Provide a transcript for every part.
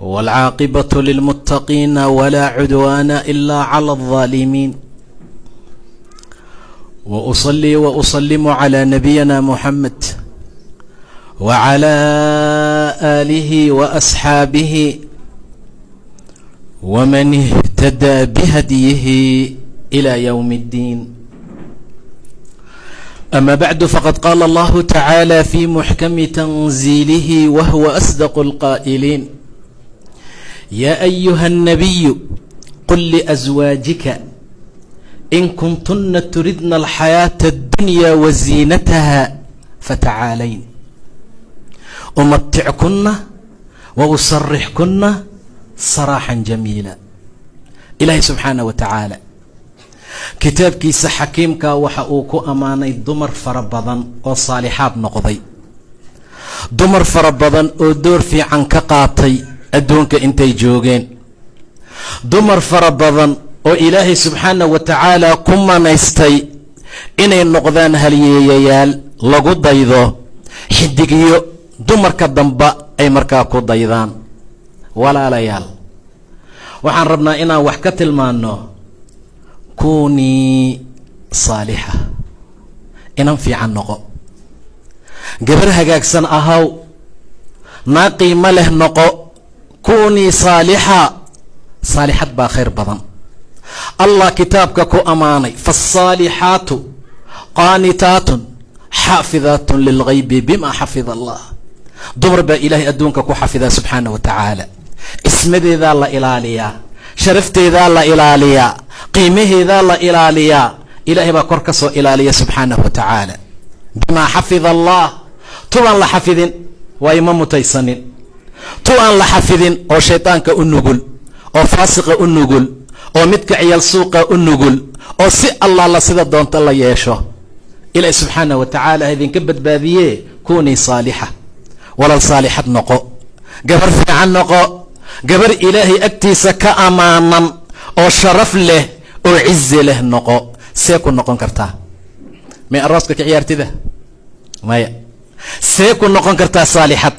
والعاقبة للمتقين ولا عدوان إلا على الظالمين وأصلي وأسلم على نبينا محمد وعلى آله وأصحابه ومن اهتدى بهديه إلى يوم الدين. أما بعد فقد قال الله تعالى في محكم تنزيله وهو أصدق القائلين: يا أيها النبي قل لأزواجك إن كنتن تردن الحياة الدنيا وزينتها فتعالين أمتعكن وأسرحكن سراحا جميلا. إلهي سبحانه وتعالى kitaabkiisa xakiimka waxa uu ku ammaanay dumar fara badan oo saalixaad noqday, dumar fara badan oo door fiican ka qaatay adduunka intay joogeen, dumar fara badan oo ilaahay subxaanahu wa tacaala ku manaystay inay noqdaan halyeeyayaal lagu daydo, xidigyo dumarka damba ay markaa ku daydaan. walaalayaal, waxaan rabnaa inaan wax ka tilmaano kunii saalixa, inan fiican noqo, gabar hagaagsan ahaw, naa qiimo leh noqo. kunii saalixa, saalixad baa khayr badan. allah kitaabka ku ammaanay: faالصaalixaatu qaanitaatun xaafidaatun lilgaybi bima xafida allah. dumar baa ilaahay adduunka ku xafidaa subxaanah wa tacaala. ismadeedaa la ilaaliyaa, sharafteedaa la ilaaliyaa, qiimaheedaa la ilaaliyaa. ilaahay baa kor ka soo ilaaliya subxaanahu wa tacaala bimaa xafida allah. tu aan la xafidin waa ima mutaysanin, tu aan la xafidin oo shaydaanka u nugul, oo faasiqa u nugul, oo midka ciyaal suuqa u nugul, oo si allaala sida doonta la yeesho. ilaahay subxaanahu wa tacaala idinka badbaadiye. kunii saalixa, walal saalixad noqo, gabar fiican noqo, gabar ilaahay agtiisa ka ammaanan oo sharaf leh oo cizi leh noqo. see ku noqon kartaa? may arooska ka ciyaartida? maya. see ku noqon kartaa saalixad?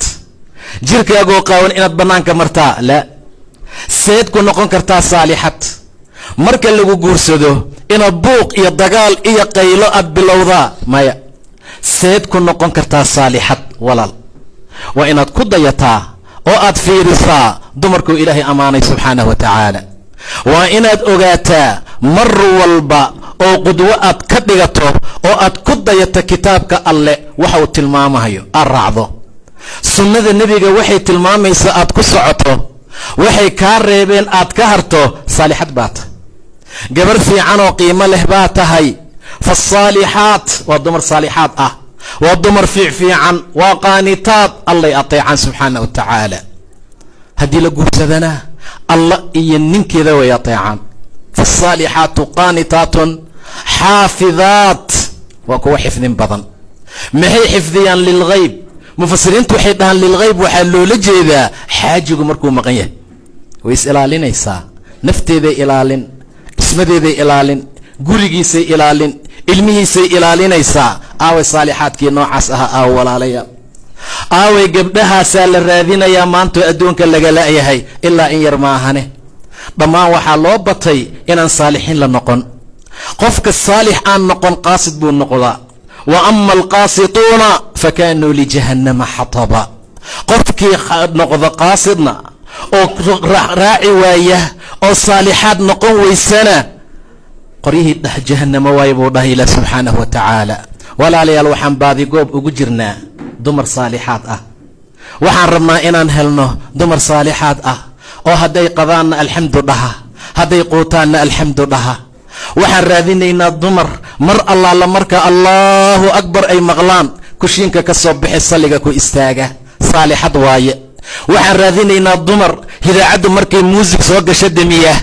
jirkaagoo qaawan inaad bannaanka martaa? la. seed ku noqon kartaa saalixad? marka lagu guursado inaad buuq iyo dagaal iyo qaylo aad bilowdaa? maya. seed ku noqon kartaa saalixad? walaal, waa inaad ku dayataa oo aad fiirisaa dumarkuu ilaahay ammaanay subxaanahu wa tacaala. waa inaad ogaataa mar walba oo qudwo aad ka dhigato oo aad ku dayato kitaabka alle waxa uu tilmaamayo aad raacdo, sunnada nebiga waxay tilmaamaysa aad ku socoto, waxay kaa reebeen aad ka harto. saalixad baa tahay, gabar fiican oo qiimo leh baa tahay. faالصaalixaat waa dumar saalixaad ah, waa dumar fiican, waa qaanitaad, allay ateecaan subxaanah wa tacaala. haddii la guursadana allah iyo ninkeeda way ateecaan. faالصaalixaatu qaanitaatun xaafidaat, waa kuwa xifdin badan. maxay xifdiyaan? lilgayb. mufasiriintu waxay dhahaan lilgayb waxaa loola jeedaa xaajigu markuu maqan yahay. way is ilaalinaysaa, nafteeday ilaalin, ismadeeday ilaalin, gurigiisay ilaalin, ilmihiisay ilaalinaysaa. aaway saalixaadkii noocaas ahaa? aawo walaalayaal, aaway gabdhahaasaa la raadinayaa maantoo adduunka laga la'yahay ilaa in yar maahane. dhammaan waxaa loo batay inaan saalixiin la noqon. qofka saalix aan noqon qaasid buu noqdaa. wa ama alqaasituuna fakaanuu lijahannama xataba. qofkii noqdo qaasidna oo raaci waaya oo saalixaad noqon weysana qoryihii dheh jahannamo waay buu dhahay ilaah subxaanahu wa tacaala. walaalayaal, waxaan baadigoob ugu jirnaa dumar saalixaad ah. waxaan rabnaa inaan helno dumar saalixaad ah oo hadday qadaanna alxamdu dhaha, hadday quutaanna alxamdu dhaha. waxaan raadinaynaa dumar mar allaala marka allaahu akbar ay maqlaan kushiinka ka soo bixi salliga ku istaaga. saalixad waaye. waxaan raadinaynaa dumar hidaacaddu markay muusig soo gasho demiya,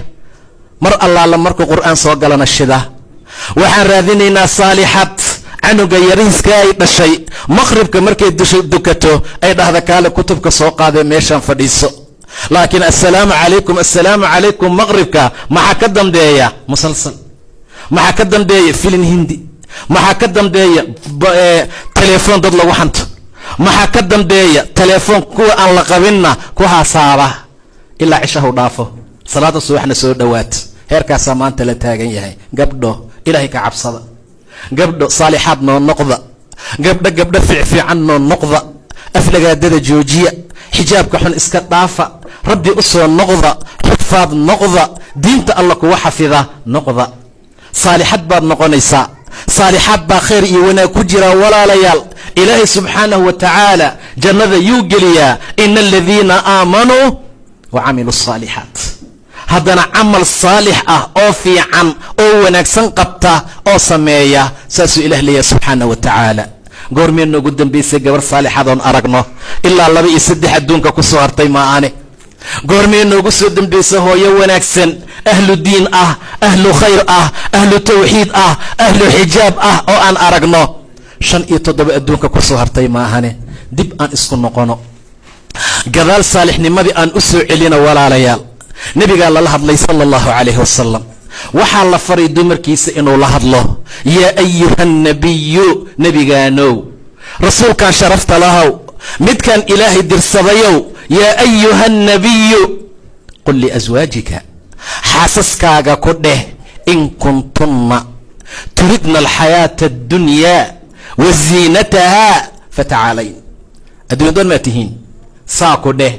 mar allaala markuu qur'aan soo galana shida. waxaan raadinaynaa saalixad canuga yariiska ay dhashay maqribka markay dukato ay dhahda kaale kutubka soo qaadee meeshaan fadhiiso. laakiin assalaamu calaykum maqribka maxaa ka dambeeya? musalsal. maxaa ka dambeeya? filin hindi. maxaa ka dambeeya? telefoon dad lagu xanto. maxaa ka dambeeya? telefoon kuwa aan la qabinna ku hasaaba. ilaa cishahu dhaafo salaada subaxna soo dhowaat heerkaasaa maanta la taagan yahay. gabdho ilaahay ka cabsada, gabdho saalixaad noo noqda, gabdho fiicfiican noo noqda, aflagaadada joojiya, xijaabka xun iska dhaafa, rabbi u soo noqda, xufaad noqda, diinta alla kuwa xafida noqda. saalixad baad noqonaysaa, saalixaad baa khayr iyo wanaag ku jira walaalayaal. ilaahay subxaanahu wa tacaala jannada yuu geliyaa ina aladiina aamanuu wa camiluu الصaalixaat. haddana camal saalix ah oo fiican oo wanaagsan qabta oo sameeya, saasuu ilah leeyahay subxaanahu wa tacaala. goormee noogu dambaysay gabar saalixadoon aragno? ilaa 2 iyo 3 adduunka ku soo hartay maaane. goormee noogu soo dambaysa hooyo wanaagsan, ahlu diin ah, ahlu khayr ah, ahlu tawxiid ah, ahlu xijaab ah oo aan aragno? 5 iyo 7 adduunka ku soo hartay maahane. dib aan isku noqono, gadaal saalixnimadii aan u soo celino walaalayaal. nebigaa lala hadlay sala allahu calayhi wasalam, waxaa la faray dumarkiisa inuu la hadlo. yaa ayuha nabiyu, nebigaanow, rasuulkan sharafta lahow, midkan ilaahay dirsadayow, yaa ayuha nabiyu qul liaswaajika, xaasaskaaga ku dheh, in kuntunna turidna alxayaata addunyaa wa ziinatahaa fatacaalayn. adduunya doon maa tihiin? saa ku dheh.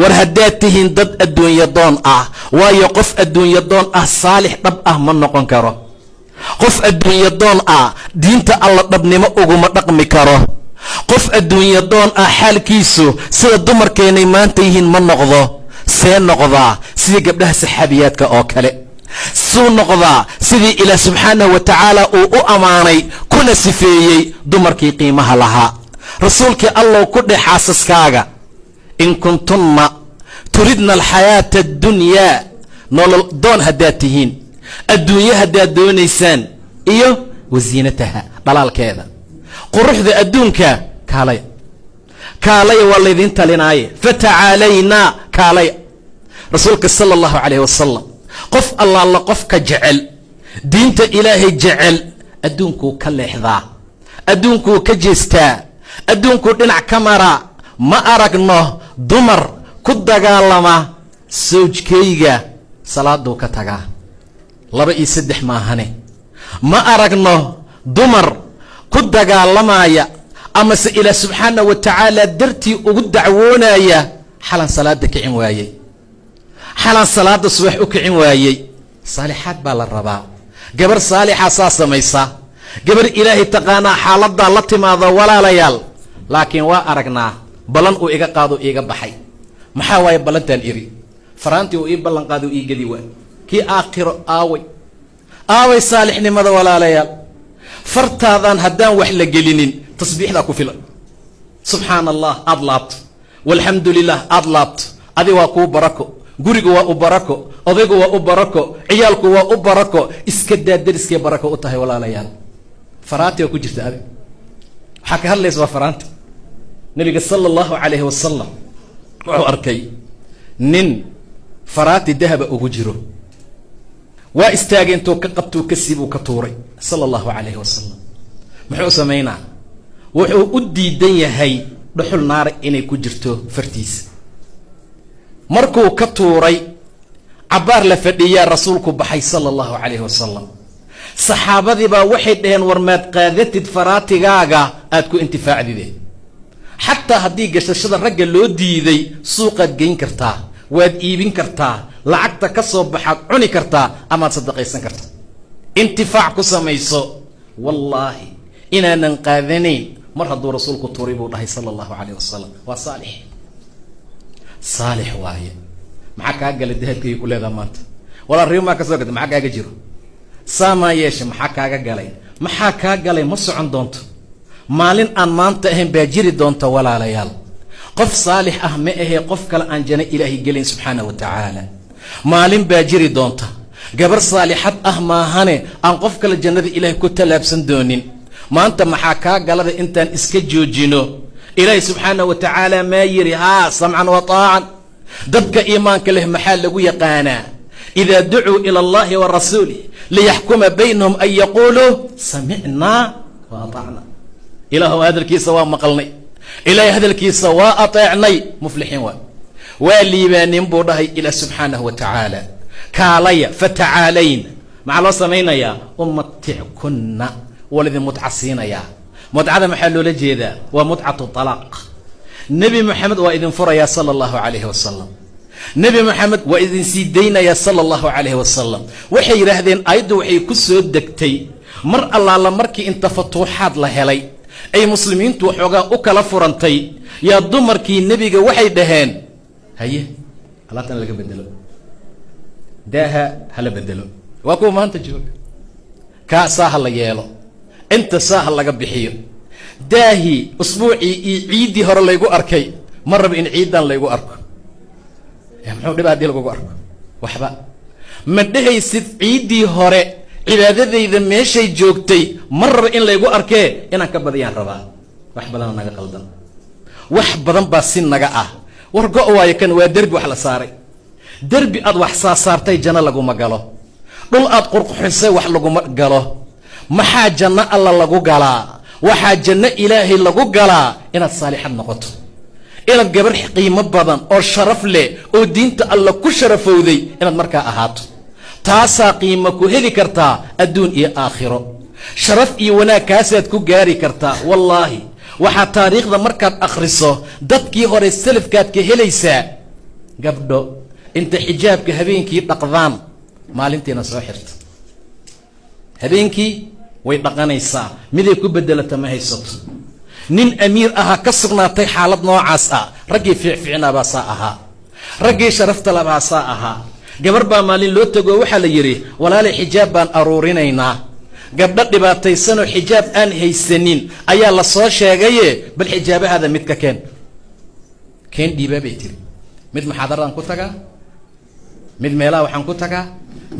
war haddaad tihiin dad adduunya doon ah, waayo qof adduunya doon ah saalix dhab ah ma noqon karo. qof adduunya doon ah diinta alla dhabnimo uguma dhaqmi karo. qof adduunya doon ah xaalkiisu sida dumarkeenay maanta yihiin ma noqdo. see noqdaa? sidii gabdhaha saxaabiyaadka oo kale. suu noqdaa sidii ilaah subxaanahu wa tacaala uu u ammaanay kuna sifeeyey dumarkii qiimaha lahaa. rasuulkii allow ku dheh xaasaskaaga, in kuntunna turidna alxayaata addunyaa, nolol doon haddaad tihiin, adduunye haddaad doonaysaan, iyo wasiinataha, dhalaalkeeda, quruxda adduunka, kaalaya kaalaya, waa laydiin talinaaye. fatacaalaynaa, kaalaya. rasuulka sala allahu calayhi wasalam, qof allaala qofka jecel, diinta ilaahay jecel, adduunkuu ka leexdaa, adduunkuu ka jeestaa, adduunkuu dhinac ka maraa. ma aragno dumar ku dagaalama sawjkayga, salaaduu ka tagaa, 2 iyo 3 maahane. ma aragno dumar ku dagaalamaya amase ilaah subxaana wa tacaala dartii ugu dacwoonaya xalan salaada kicin waayey, xalan salaada subax u kicin waayey. saalixaad baa la rabaa. gabar saalixa saa samaysa, gabar ilaahay taqaanaa xaaladaa la timaada walaalayaal. laakiin waa aragnaa ballan uu iga qaado iiga baxay. maxaa waaye ballantaan iri? faraantii uu ii ballan qaado ii geli waay. kii aakhiro aaway saalixnimada walaalayaal. fartaadan haddaan wax la gelinin tasbiixdaa ku filan. subxaana allah aad laabto, walxamdu lilah aad laabto, adi waa kuu barako, guriga waa u barako, odaygu waa u barako, ciyaalku waa u barako. iska daa dariskay barako u tahay walaalayaal. faraantii waa ku jirta adig, waxaa ka hadlaysa waa faraanta. nabiga sala allahu calayhi wasalam wuxuu arkay nin faraati dahaba ugu jiro. waa istaagay, intuu ka qabtuu ka siibuu ka tuuray sala allahu calayhi wasalam. muxuu samaynaa? wuxuu u diidan yahay dhuxul naara inay ku jirto fartiisa. markuu ka tuuray, cabbaar la fadhiyaa rasuulku baxay sala allahu calayhi wasalam. saxaabadii baa waxay dhaheen, war maad qaadatid faraatigaaga aad ku intifaacdide. xataa haddii gashashada ragga loo diiday, suuqaad geyn kartaa, waad iibin kartaa, lacagta ka soo baxaad cuni kartaa, amaad sadaqaysan kartaa. intifaac ku samayso. wallaahi inaanan qaadanayn mar hadduu rasuulku tuuray buu dhahay sala allahu calayh wasalam. waa saalix, saalix waaye. maxaa kaa gala dahabkayga ku leedaha maanta? walaa riimaa ka soo gata, maxaa kaaga jiro? saamaa yeeshe, maxaa kaaga galay? maxaa kaa galay? ma socon doonto. maalin aan maanta ahayn baa jiri doonta walaalayaal. qof saalix ah ma ahee qof kale aan janno ilaahay gelin subxaana wa tacaala. maalin baa jiri doonta gabar saalixad ah maahane aan qof kale jannada ilaahay ku tallaabsan doonin. maanta maxaa kaa galada intaan iska joojino? ilaahay subxaana wa tacaala maa yidhi haa samcan wa taacan. dadka iimaanka leh maxaa lagu yaqaanaa? idaa ducuu ila allahi wa rasuulih liyaxkuma baynahum an yaquuluu samicnaa wa atacna. ilaahu hadalkiisa waa maqalnay, ilaahay hadalkiisa waa ateecnay. muflixiin waay. والليبانين بوضعي إلى سبحانه وتعالى كاليا فتعالين مع الله سمينا يا أمتعكن والذي متعصين يا متعة محل لجيدا ومتعة الطلاق نبي محمد وإذن فريا صلى الله عليه وسلم نبي محمد وإذن سيدينا يا صلى الله عليه وسلم وحي رهدين أيضا وحي كسو الدكتي مر الله لمركي انت فتوحات لهلي أي مسلمين توحوغا أكلا فرنتي يا دمركي نبي وحي دهان هيا الله تعالى لك بدلو داها هلا بدلو واكو ما انت جوك كاساها اللي يالو انت ساها اللي بحيو داهي اسبوعي عيدي هور اللي يقو اركي مرة بإن عيدان اللي يقو اركو يا محمد دبا دي لقو اركو وحبا مدهي ست عيدي هوري عبادة إذا ماشي جوكتي مرة إن لا يقو أركي إنا كبديان ربا وحبا لنا نغا قلدن وحبا باسين نغا ورقو وايكن ودرب وحلا ساري دربي أد وحسا سارتي جنة لغو مقالو دول أد قرق حسي وح لغو مقالو محا جنة الله لغو قالا وحا جنة إلهي لغو قالا إنا الصالحة نقطو إنا قبر قيمة بدن أو شرف لي أو دينت الله كشرفو ذي إنا المركة أهاتو taasaa qiimo ku heli kartaa adduun iyo aakhiro sharaf iyo wanaag kaasaad ku gaari kartaa wallaahi waxaa taariikhda markaad akhriso dadkii hore salafkaad ka helaysaa gabdho inta xijaabka habeenkii dhaqdaan maalintiina soo xirta habeenkii way dhaqanaysaa miday ku bedelata ma haysato nin amiir ahaa ka sugnaatay xaalad noocaas ah raggii fiicfiicnaabaa saa ahaa raggii sharafta labaa saa ahaa gabar baa maalin loo tago waxaa la yidhi walaalay xijaab baan aruurinaynaa gabdho dhibaataysanoo xijaab aan haysanin ayaa la soo sheegaye bal xijaabahaada mid ka keen dhiibaa bay tiri mid muxaadaraan ku tagaa mid meelaha waxaan ku tagaa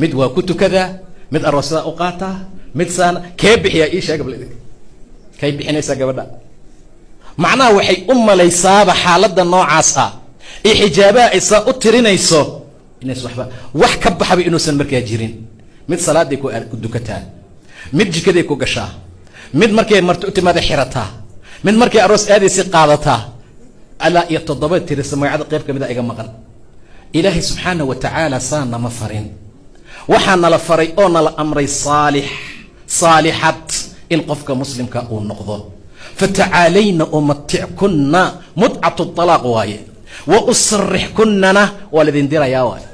mid waa ku tukadaa mid aroosyada u qaataa mid saana kee bixiyaa ii sheega bal idinka kay bixinaysaa gabadha macnaha waxay u malaysaaba xaaladda noocaas ah ee xijaabaha ay saa u tirinayso inays wax ka baxaba inuusan markaa jirin mid salaaday ku dukataa mid jikaday ku gashaa mid markay marti u timaada xirataa mid markay aroos aadaysi qaadataa alaa iyo 7 tirisa magacada qayb ka mid ah iga maqan ilaahay subxaanahu wa tacaala saana ma farin waxaana la faray oo nala amray saalixat in qofka muslimka uu noqdo fatacaalayna umatickunna mutcatu talaaq waaye wa usarrixkunnana waa ladin dirayaa waaye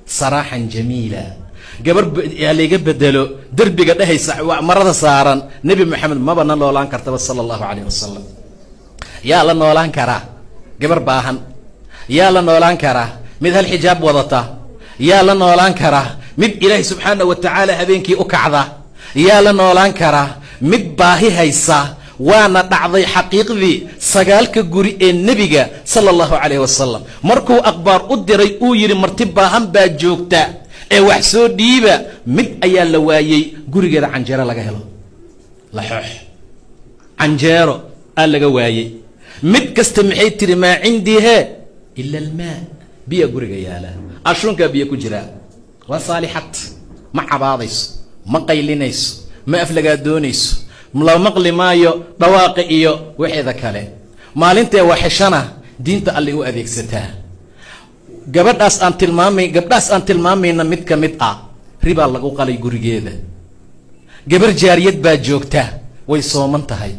saraaxan jamiila gabar laga bedelo derbiga dhahaysa marada saaran nabi maxamed maba na noolaan kartaba sala allahu calayhi wasalam yaa la noolaan karaa gabar baahan yaa la noolaan karaa mid hal xijaab wadata yaa la noolaan karaa mid ilaahay subxaanahu wa tacaala habeenkii u kacda yaa la noolaan karaa mid baahi haysa waana dhacday xaqiiqdii 9 guri ee nabiga sallallahu alayhi wasallam markuu aqbaar u diray uu yiri marti baahan baa joogta ee wax soo dhiiba mid ayaa la waayay gurigeeda canjeero laga helo la xoox canjeero laga waayay mid kasta maxay tiri ma cindiha illa almaa biya guriga yaala ashunka biya ku jira waa saalixat ma cabaadayso ma qaylinayso ma aflaga doonayso la maqli maayo dhawaaqi iyo wixida kale maalintii waxashana diinta alle u adeegsataa gabadhaas aan tilmaamayna mid ka mid ah riba lagu qalay gurigeeda gabar jaariyad baa joogta way sooman tahay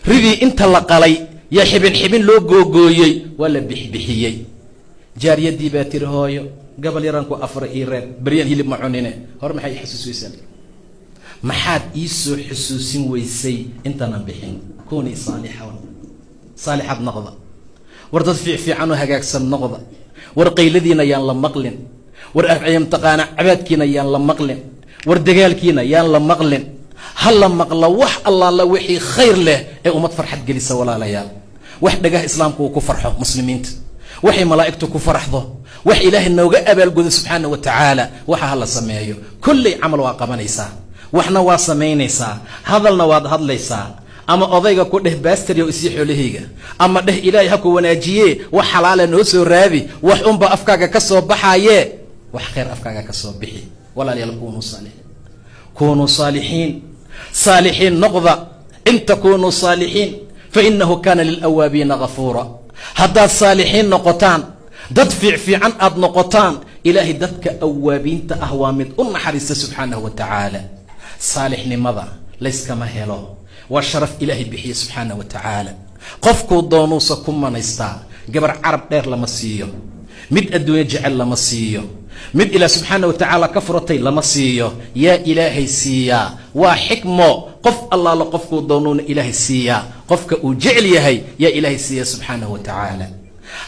ridii inta la qalay ya xibin loo googooyay wala bixbixiyay jaariyadii baa tiri hooyo gabal yaran ku afar ii reeb bariyaan hilib ma cunine hor maxay xasuusaysan maxaad ii soo xusuusin weysay intana bixin kooni saalixad noqda war dad fiican oo hagaagsan noqda war qayladiina yaan la maqlin war afciyam taqaana cabaadkiina yaan la maqlin war dagaalkiina yaan la maqlin hal la maqla wax alla wixii khayr leh ee ummad farxad gelisa walaalayaal wax dhagaha islaamku ku farxo muslimiinta waxay malaa'iktu ku faraxdo wax ilaahay nooga abaalgudo subxaanahu wa tacaala waxa hala sameeyo kulli amal waa qabanaysaa waxna waa samaynaysaa hadalna waad hadlaysaa ama odayga ku dheh baastaryo isii xoolahayga ama dheh ilaahay ha ku wanaajiye wax xalaala noo soo raadi wax unba afkaaga ka soo baxaye wax khayr afkaaga ka soo bixi walaalayaal kunu saalihiin noqda in takunu saalihiin fa innahu kana lil awaabiina ghafuura haddaad saalihiin noqotaan dad fiican aad noqotaan ilaahay dadka awaabiinta ah waa mid u naxariista subxaanahu wa tacaala. saalixnimada layskama helo, waa sharaf ilaahay bixiye subxaanahu wa tacaala. qofkuu doonuusa ku manaystaa. gabar carab dheer lama siiyo, mid adduunyo jecel lama siiyo, mid ilaah subxaana wa tacaala ka furatay lama siiyo. yaa ilaahay siiyaa, waa xikmo. qof allaala qofkuu doonuuna ilaahay siiyaa, qofka uu jecel yahay yaa ilaahay siiya subxaanahu wa tacaala.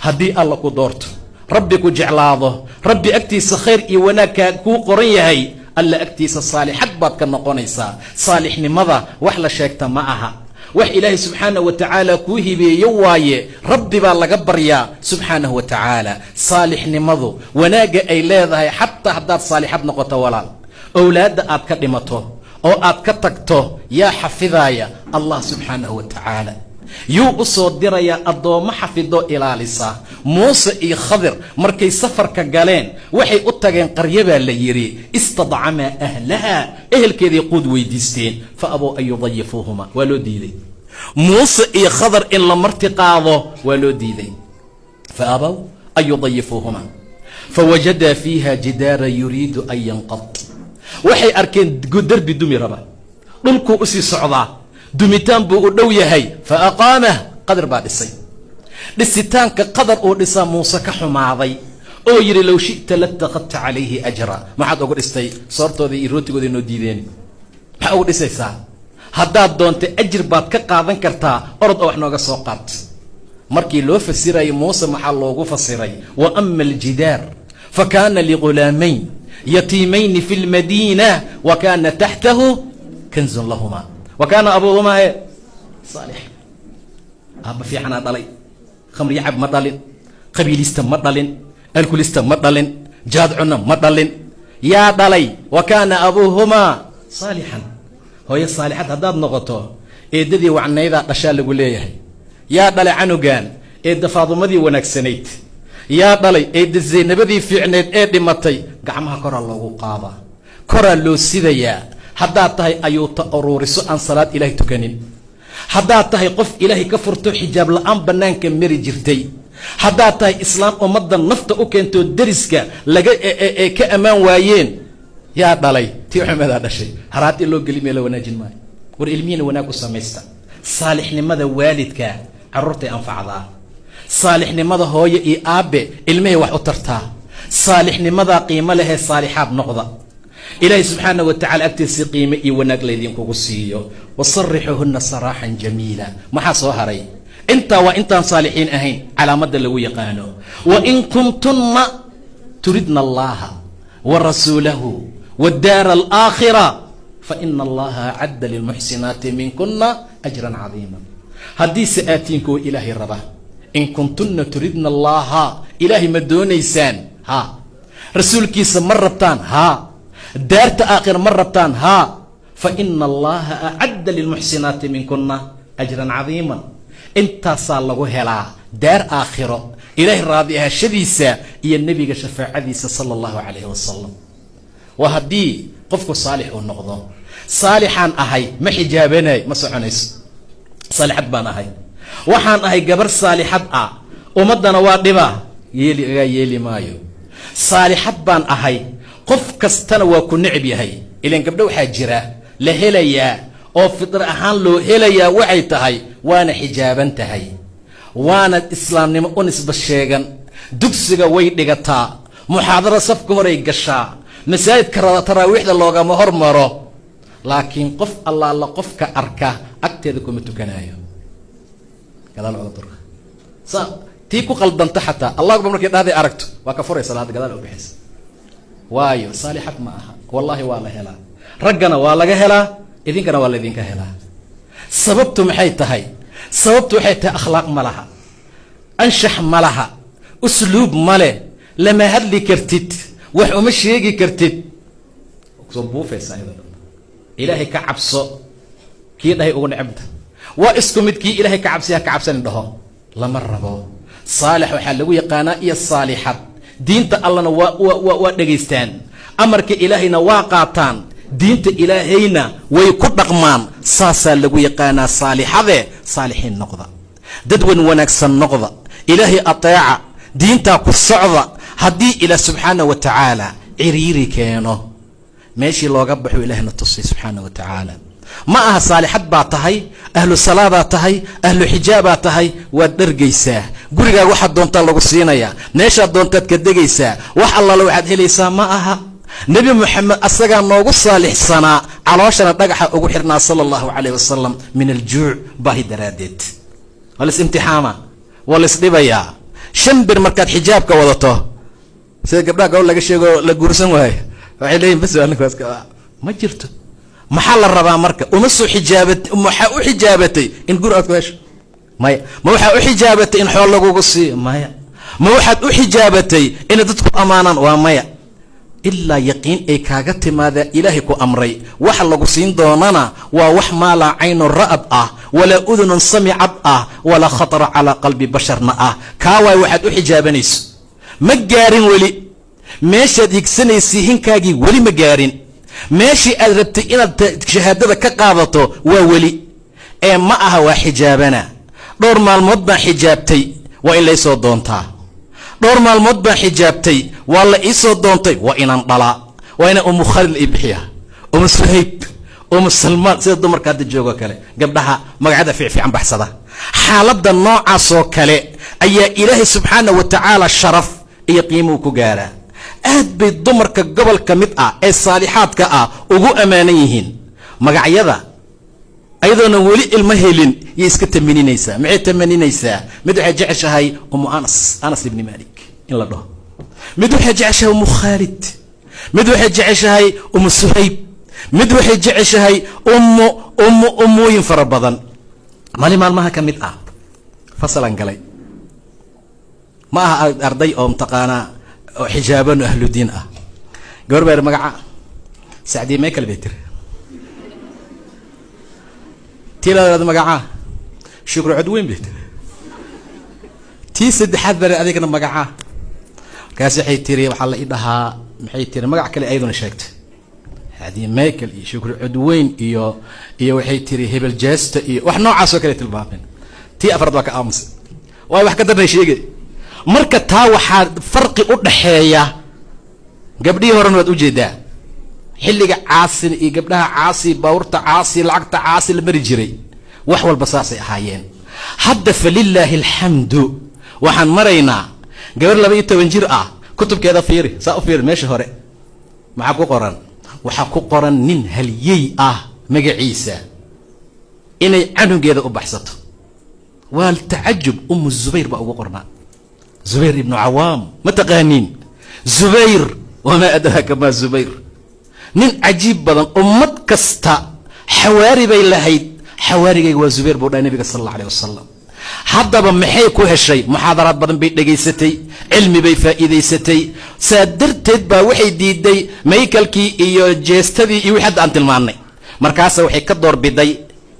haddii alla ku doorto, rabbi ku jeclaado, rabbi agtiisa khayr iyo wanaagkaa kuu qoran yahay, alla agtiisa saalixad baad ka noqonaysaa. saalixnimada wax la sheegta ma aha, wax ilaahay subxaanahu wa tacaala kuu hibeeyo waaye. rabbi baa laga baryaa subxaanahu wa tacaala. saalixnimadu wanaagga ay leedahay, xataa haddaad saalixad noqoto walaal, owlaadda aad ka dhimato oo aad ka tagto, yaa xafidaaya allah subxaanahu wa tacaala. yuu u soo dirayaa addoommo xafidoo ilaalisa. muuse iyo khadir markay safarka galeen waxay u tageen qaryo baa la yidhi, istadcamaa ahlaha, ehelkeeday quud weydiisteen, fa abow an yudayifuuhuma, waa loo diiday. muuse iyo khadar in la marti qaado waa loo diiday, fa abow an yudayifuuhuma. fawajadaa fiiha jidaara yuriidu an yanqad, waxay arkeen derbi dumi raba, dhulkuu usii socdaa, dumitaan buu u dhow yahay. fa aqaamah, qadar baa dhisay. dhisitaanka qadar uu dhisaa muuse ka xumaaday oo yidhi low shi'ta latakhadta calayhi ajra. maxaad uga dhistay? soortoodii iyo rootigooda noo diideen. maxaa uga dhisaysaa? haddaad doonta ajir baad ka qaadan kartaa, orod oo wax nooga soo qaad. markii loo fasirayay muuse maxaa loogu fasiray? wa ama aljidaar fa kaana ligulaamayn yatiimayni fi lmadiina wa kaana taxtahu kanzun lahuma wa kaana abuuhumaa saalix. aabba fiicanaa dhalay, khamriyo cab ma dhalin, qabiilista ma dhalin, alkulista ma dhalin, jaadcuna ma dhalin. yaa dhalay? wa kaana abuuhumaa saalixan. hooyo saalixad haddaad noqoto, eeddadii wacnaydaa dhashaa lagu leeyahay. yaa dhalay canugan? eedda faadumadii wanaagsanayd. yaa dhalay? eedda zaynabadii fiicneed ee dhimatay. gacmaha koraa loogu qaadaa, koraa loo sidayaa. haddaad tahay ayuuta uruuriso aan salaad ilaahay tukanin, haddaad tahay qof ilaahay ka furto xijaab la-aan bannaanka mari jirtay, haddaad tahay islaam ummadda nafta u keentoo deriska laga ka ammaan waayeen, yaa dhalay? tii xumadaa dhashay. haraati loo geli mee la wanaajin maayo. war ilmihiina wanaag u samaysta. saalixnimada waalidka carruurtay anfacdaa. saalixnimada hooyo iyo aabbe ilmahay wax u tartaa. saalixnimadaa qiimo lehee saalixaad noqda. ilaahay subxaanahu wa tacala agtiisii qiime iyo wanaag laydinkugu siiyo. wasarixuhunna saraaxan jamiila. maxaa soo haray? intaa waa intaan saalixiin ahayn, calaamadda lagu yaqaano. wain kuntunna turidna allaha wa rasuulahu wadaara alaakhira faina allaha acadda lilmuxsinaati minkuna ajran cadiima. haddiise aatiin kuwa ilaahay raba, in kuntunna turidna allaha, ilaahay ma doonaysaan? ha. rasuulkiisa ma rabtaan? ha. daarta aakhira ma rabtaan? ha. faina allaha acadda lilmuxsinaati minkuna ajran cadiiman. intaasaa lagu helaa daar aakhiro, ilaahay raadi ahashadiisa iyo nebiga shafaacadiisa sala allahu calayhi wasalam. waa haddii qofku saalix uu noqdo. saalixaan ahay ma xijaabanay, ma soconayso. saalixad baan ahay, waxaan ahay gabar saalixad ah, ummaddana waa dhibaa, yeeli maayo. saalixad baan ahay, qof kastana waa ku necab yahay. ilaan gabdho waxaa jira la helayaa oo fidr ahaan loo helayaa, waxay tahay waana xijaaban tahay, waana islaamnimo u nisba sheegan, dugsiga way dhigataa, muxaadaro safka horay gashaa, masaajidka taraawiixda loogama hormaro. laakiin qof allaala qofka arka agteeda kuma tukanayo. gadaal oga durka tii ku qaldanta xataa allah akbar markay dhahday aragto waa ka furay salaada, gadaal u bixisa. waayo saalixad ma aha. wallaahi waa la helaa, raggana waa laga helaa, idinkana waa laydinka helaa. sababtu maxay tahay? sababtu waxay tahay akhlaaq ma laha, anshax ma laha, usluub ma leh, lama hadli kartid, wax uma sheegi kartid. soo buufaysaa ilaahay ka cabso, kii dhahay ugu necabta. waa isku mid kii ilaahay ka cabsiya ka cabsanin dhaho, lama rabo. saalix waxaa lagu yaqaanaa iyo saalixad. diinta allana waa dhegaystaan, amarka ilaahayna waa qaataan, diinta ilaahayna way ku dhaqmaan. saasaa lagu yaqaanaa saalixade. saalixiin noqda, dad wan wanaagsan noqda, ilaahay ateeca, diintaa ku socda. haddii ilaah subxaana wa tacaala ciriiri keeno meeshii looga baxo ilaahna tusay subxaana wa tacaala. ma aha saalixad baa tahay, ahlu salaadaa tahay, ahlu xijaabaa tahay, waad dhargaysaa, gurigaaga waxaad doontaa lagu siinayaa, meeshaad doontaad ka degaysaa, wax allaala waxaad helaysaa. ma aha. nebi moxamed asagaa noogu saalixsanaa, calooshana dhagaxa ugu xirnaa sala allahu calayh wasalam min aljuuc, baahi daraaddeed. waa lais imtixaama, waa lais dhibayaa. 5 bir markaad xijaabka wadato, sida gabdhaha gabadh laga sheego la guursan waayo, waxay leeyihin bas ma jirto. maxaa la rabaa marka? uma soo xijaabatay, waxaa u xijaabatay in gur aad ku hesho? maya. ma waxaa u xijaabatay in xool lagugu siiyo? maya. ma waxaad u xijaabatay inay dadku ammaanaan? waa maya. ilaa yaqiin ay kaaga timaadaa ilaahay ku amray. waxa lagu siin doonana waa wax maa laa caynun ra'ad ah, walaa udunun samicad ah, walaa khatara calaa qalbi basharna ah. kaa waay waxaad u xijaabanayso. ma gaarin weli meeshaad higsanaysay, hinkaagii weli ma gaarin. meeshii aad rabtay inaad shahaadada ka qaadato waa weli. ee ma aha waa xijaabana. dhowr maalmood baan xijaabtay, waa in laysoo doontaa. dhowr maalmood baan xijaabtay, waa la iisoo doontay, waa inaan dhalaa, waa inaan umu khalil ii bixiya, umu suhayb, umu salmaan, sida dumarka hadda joogo kale, gabdhaha magacyada fiicfiican baxsada. xaaladda noocaasoo kale ayaa ilaahay subxaana wa tacaala sharaf iyo qiimuu ku gaaraa. aad bay dumarka gobol ka mid ah ee saalixaadka ah ugu ammaanan yihiin. magacyada ayadoona weli ilmo helin yay iska tamaninaysaa. maxay tamaninaysaa? mid waxay jeceshahay umu anas ibni malik in la dhaho, mid waxay jeceshahay umu khaalid, mid waxay jeceshahay umu suhayb, mid waxay jeceshahay umooyin fara badan. maalin maalmaha ka mid ah fasalan galay, ma aha arday oo mtaqaanaa oo xijaaban ahlu diin ah. gabar baa magaca sacdiye meekal bay tiri. tii labaad magaca shukru codweyn bay tiri. tii saddexaad baa adigana magaca. markaas waxay tiri waxaa la ii dhahaa, maxay tiri magac kale ayaduna sheegtay, sacdiye meekal iyo shukru codweyn iyo waxay tiri hebel jeesta iyo wax noocaasoo kale tilmaameen. tii afraad waa ka aamusay, waayo wax ka darnay sheegay. marka taa waxaa farqi u dhaxeeya. gabdhihii horena waad ujeedaa, xilliga caasin iyo gabdhaha caasi, bawrta caasi, lacagta caasi la mari jiray, wax walba saasay ahaayeen. hadda falilaahi alxamdu waxaan maraynaa gabar 12 jir ah, kutubkeeda fiiri, saa u fiiri meesha hore maxaa ku qoran? waxaa ku qoran nin halyey ah magaciisa inay canugeeda u baxsato. waa tacajub. umu zubayr baa ugu qornaa, zubayr ibnu cawaam. ma taqaaniin zubayr? wamaa adraaka maa zubayr. nin cajiib badan. ummad kasta xawaari bay lahayd, xawaarigayga waa zubayr buu dhahay nabiga sal alla alayh wasalam. haddaba maxay ku heshay? muxaadaraad badan bay dhegaysatay, cilmi bay faa'iidaysatay. saa darteed baa waxay diiday maykalkii iyo jeestadii iyo wixii hadda aan tilmaannay. markaasa waxay ka doorbiday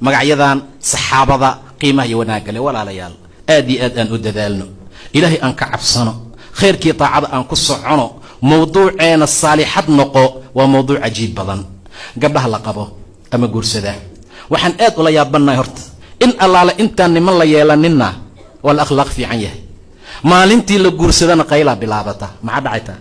magacyadan saxaabada qiimaha iyo wanaagga leh. walaalayaal, aad iyo aad aan u dadaalno, ilaahay aan ka cabsano, khayrkii taacada aan ku socono. mawduuceena saalixad noqo waa mawduuc cajiib badan. gabdhaha la qabo ama guursadaa, waxaan aad ula yaabannahay horta in allaale intaan niman la yeelaninna waa la akhlaaq fiican yahay. maalintii la guursadana qaylaa bilaabata. maxaa dhacaytaa?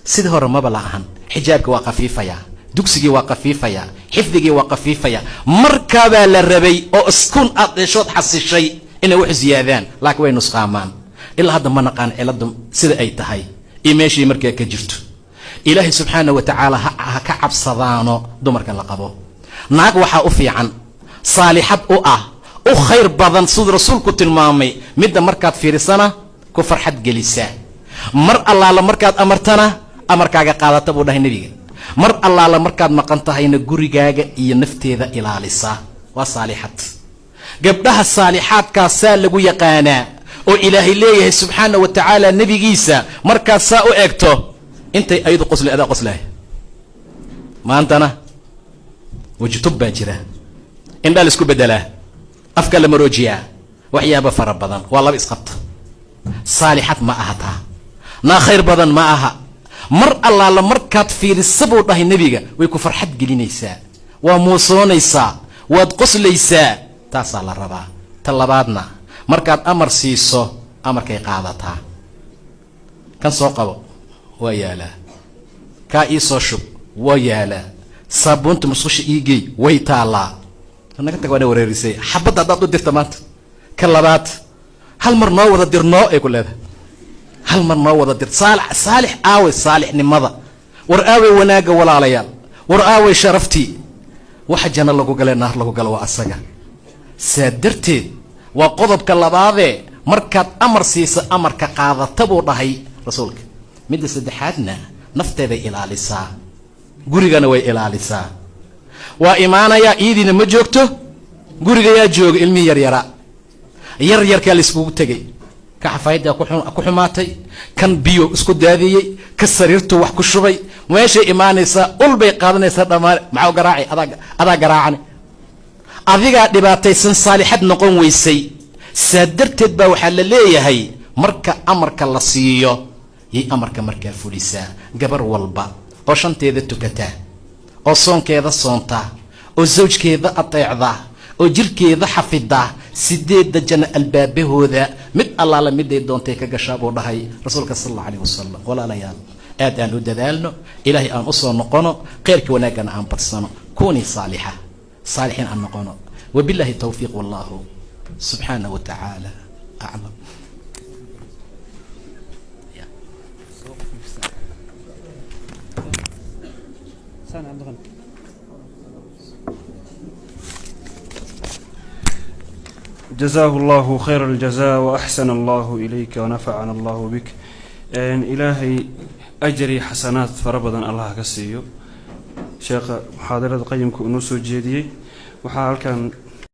sidii hore maba la ahan. xijaabkii waa khafiifayaa, dugsigii waa khafiifayaa, xifdigii waa khafiifayaa. markaabaa la rabay oo iskun aad dheeshood xasishay inay wax ziyaadaan, laakiin way nusqaamaan. ilaa hadda ma naqaan ciladu sida ay tahay iyo meeshii markaa ka jirto. ilaahay subxaana wa tacaala ha ka cabsadaano dumarka la qabo. naag waxaa u fiican, saalixad u ah, u khayr badan siduu rasuulku tilmaamay, midda markaad fiirisana ku farxad gelisaa. mar allaala markaad amartana amarkaaga qaadata buu dhahay nebiga. mar allaala markaad maqan tahayna gurigaaga iyo nafteeda ilaalisaa. waa saalixad. gabdhaha saalixaadkaasaa lagu yaqaanaa oo ilaahay leeyahay subxaana wa tacaala nebigiisa markaad saa u eegto intay ayadu qosli adaa qoslahay. maantana wajitub baa jira, indhaa la isku bedelaa, afka la maroojiyaa, waxyaaba fara badan. waa laba isqabta. saalixad ma aha taa, naa khayr badan ma aha. mar allaala markaad fiirisa buu dhahay nebiga way ku farxad gelinaysaa, waa muusoonaysaa, waad qoslaysaa. taasaa la rabaa. ta labaadna markaad amar siiso amarkay qaadataa. kan soo qabo waa yaalaa, kaa ii soo shub waa yaalaa, saabuunta musqusha ii geey way taallaa. naga tag waana wareerisay. xabadda haddaad u dirta maanta ka labaad hal mar noo wada dir noo ay ku leedahay, hal mar noo wada dir. saalix aaway saalixnimada, war aaway wanaagga walaalayaal, war aaway sharaftii. waxa janno lagu galee naar lagu galo waa asaga. saa darteed waa qodobka labaadee markaad amar siisa amarka qaadata buu dhahay rasuulka. midda saddexaadna nafteeday ilaalisaa, gurigana way ilaalisaa. waa imaanayaa iidiina ma joogto, guriga yaa jooga ilmihii yaryarkaa la iskugu tegay. ka xafaayaddaa ku xumaatay, kan biyo isku daadiyey, ka sariirtuu wax ku shubay. meeshay imaanaysaa ul bay qaadanaysaa dhammaan. maxaa garaaci? adaa garaacani, adigaa dhibaataysan, saalixad noqon weysay. saa darteed baa waxaa la leeyahay marka amarka la siiyo yay amarka markaa fulisaa. gabar walba oo shanteeda tukataa, oo soonkeeda soontaa, oo zawjkeeda ateecda, oo jirkeeda xafida, 8 janno albaabahooda mid allaala miday doontay ka gashaa buu dhahay rasuulka sallallahu alayhi wasallam. walaalayaal aad aan u dadaalno, ilaahay aan u soo noqono, khayrka wanaagana aan badsano, kuuni saalixiin aan noqono. wabillahi tawfiiq, wallahu subxaanahu wa tacaala aclam. جزاه الله خير الجزاء وأحسن الله إليك ونفعنا الله بك. إلهي أجري حسنات فربضا الله كسيو. شيخ محاضرة قيمك ونسو جديد وحال كان